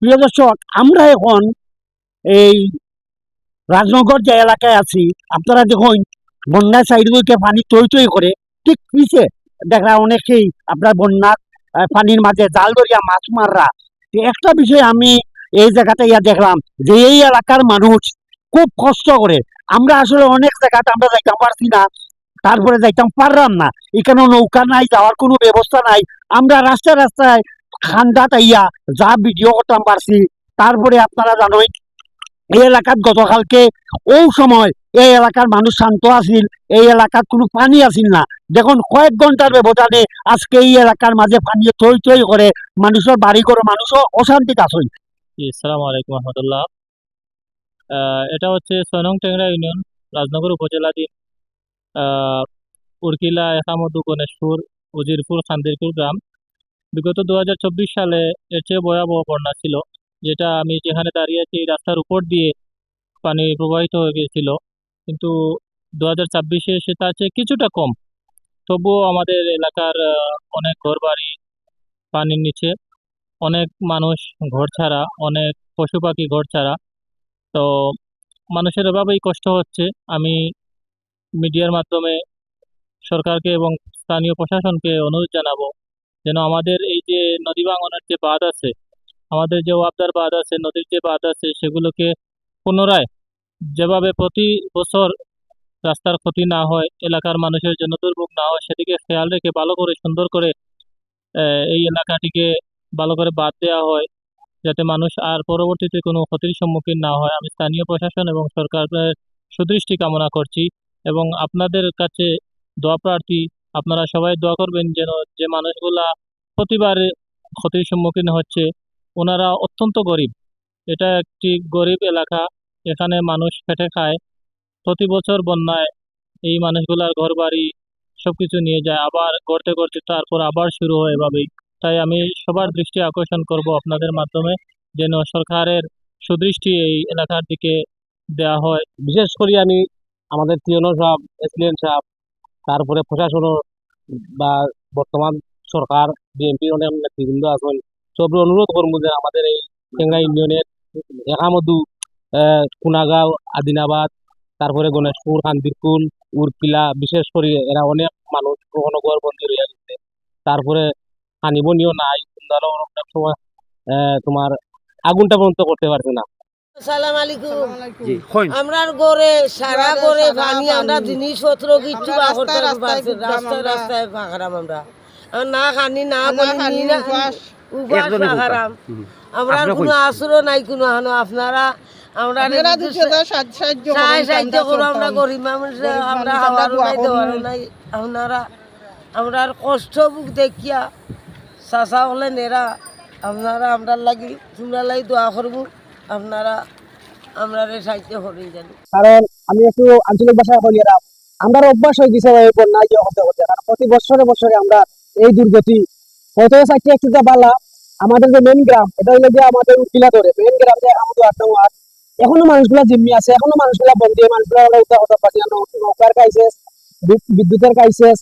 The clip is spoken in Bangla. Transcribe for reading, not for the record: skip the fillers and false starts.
প্রিয় দর্শক, আমরা এখন এই রাজনগর যে এলাকায় আছি, আপনারা দেখুন বন্যার সাইড থেকে পানি টই টই করে, ঠিক পিছে দেখা অনেকেই আপনার বন্যার পানির মাঝে জাল ধরিয়া মাছ মাররা। তো একটা বিষয় আমি এই জায়গাতে ইয়া দেখলাম যে এই এলাকার মানুষ খুব কষ্ট করে। আমরা আসলে অনেক জায়গাতে আমরা যাইতাম পারছি না, তারপরে যাইতাম পারলাম না, এখানে নৌকা নাই, যাওয়ার কোনো ব্যবস্থা নাই। আমরা রাস্তায় রাস্তায় খান্ডা তাইয়া যা ভিডিও করতাম পারছি। তারপরে আপনারা জানোই এই এলাকাত গতকালকে ও সময় এই এলাকার মানুষ শান্ত আছিল, এই এলাকার কোনো পানি আছিল না। দেখুন কয়েক ঘন্টার ব্যবধানে আজকে এই এলাকার মাঝে পানি থই থই করে মানুষের বাড়ি করে মানুষও অশান্তিতে আছে। আসসালামু আলাইকুম রহমতুল্লাহ। এটা হচ্ছে ৬ নং টেংরা ইউনিয়ন, রাজনগর উপজেলাধীন উরকিলা, একামদু, গণেশপুর, উজিরপুর, খান্দিরপুর গ্রাম। বিগত ২০২৪ সালে এর চেয়ে ভয়াবহ বন্যা ছিল, যেটা আমি যেখানে দাঁড়িয়ে আছি এই রাস্তার উপর দিয়ে পানি প্রবাহিত হয়ে গিয়েছিল। কিন্তু ২০২৬-এ এসে তার চেয়ে কিছুটা কম। তবুও আমাদের এলাকার অনেক ঘরবাড়ি পানির নিচে, অনেক মানুষ ঘর ছাড়া, অনেক পশু পাখি ঘর ছাড়া। তো মানুষের এভাবেই কষ্ট হচ্ছে। আমি মিডিয়ার মাধ্যমে সরকারকে এবং স্থানীয় প্রশাসনকে অনুরোধ জানাবো যেন আমাদের এই যে নদী ভাঙনের যে বাঁধ আছে, আমাদের যে ওয়াবদার বাঁধ আছে, নদীর যে বাঁধ আছে, সেগুলোকে পুনরায় যেভাবে প্রতি বছর রাস্তার ক্ষতি না হয়, এলাকার মানুষের জন্য দুর্ভোগ না হয়, সেদিকে খেয়াল রেখে ভালো করে সুন্দর করে এই এলাকাটিকে ভালো করে বাঁধ দেওয়া হয়, যাতে মানুষ আর পরবর্তীতে কোনো ক্ষতির সম্মুখীন না হয়। আমি স্থানীয় প্রশাসন এবং সরকারের সুদৃষ্টি কামনা করছি এবং আপনাদের কাছে দোয়া প্রার্থী। আপনারা সবাই দোয়া করবেন যেন যে মানুষগুলা প্রতিবার ক্ষতির সম্মুখীন হচ্ছে, ওনারা অত্যন্ত গরিব। এটা একটি গরিব এলাকা, এখানে মানুষ খেটে খায়। প্রতি বছর বন্যায় এই মানুষগুলার ঘর বাড়ি সবকিছু নিয়ে যায়, আবার গড়তে গড়তে তারপর আবার শুরু হয় এভাবেই। তাই আমি সবার দৃষ্টি আকর্ষণ করব আপনাদের মাধ্যমে যেন সরকারের সুদৃষ্টি এই এলাকার দিকে দেওয়া হয়। বিশেষ করে আমি আমাদের টিএনও সাহেব, এসডিএম সাহেব, তারপরে প্রশাসন বা বর্তমান সরকার, বিএনপি অনেক নেতৃবৃন্দ আছেন, সবরে অনুরোধ করবো যে আমাদের এই টেংরা ইউনিয়নের একামদু, কুনাগাঁও, আদিনাবাদ, তারপরে গণেশপুর, কান্দিরকুল, উরকিলা, বিশেষ করে এরা অনেক মানুষ কখনো ঘর বন্দি রয়ে গেছে। তারপরে পানি বনিও নাই, অনেক সময় তোমার আগুনটা বন্ধ করতে পারছে না। আসসালামু আলাইকুম। আমরার গড়ে সারা গড়ে পানি, আমরা জিনিসপত্র কিচ্ছু রাস্তায় রাস্তায় পাখারাম। আমরা না খানি না পানি না উপাস পাখারাম। আমরা কোনো আশ্রয় নাই কোনো হানো। আপনারা আমরা সাহায্য করো, আমরা গরিব মানুষ, আমরা খাওয়ারও নাই দেওয়ারও নাই। আপনারা আমরা কষ্ট বুক দেখিয়া চাষা হলে নেরা, আপনারা আমরা লাগি তোমরা লাগি দোয়া করবো। আপনারা আমরা সাহায্য করে জানি। কারণ আমি একটু আঞ্চলিক ভাষায় বলি, আমরা অভ্যাস হয়ে গেছে এই বন্যা ইয়ে হতে হতে। কারণ প্রতি বছরে বছরে আমরা এই দুর্গতি হয়তো চারটি একটুটা বালা। আমাদের যে মেন গ্রাম, এটা হলো যে আমাদের উকিলা ধরে মেন গ্রাম যে আমাদের ৮ নং ওয়ার্ড, এখনো মানুষগুলা জিম্মি আছে, এখনো মানুষগুলা বন্দী, মানুষগুলা উদ্ধার করতে পারছি না। নৌকার ক্রাইসিস, বিদ্যুতের ক্রাইসিস,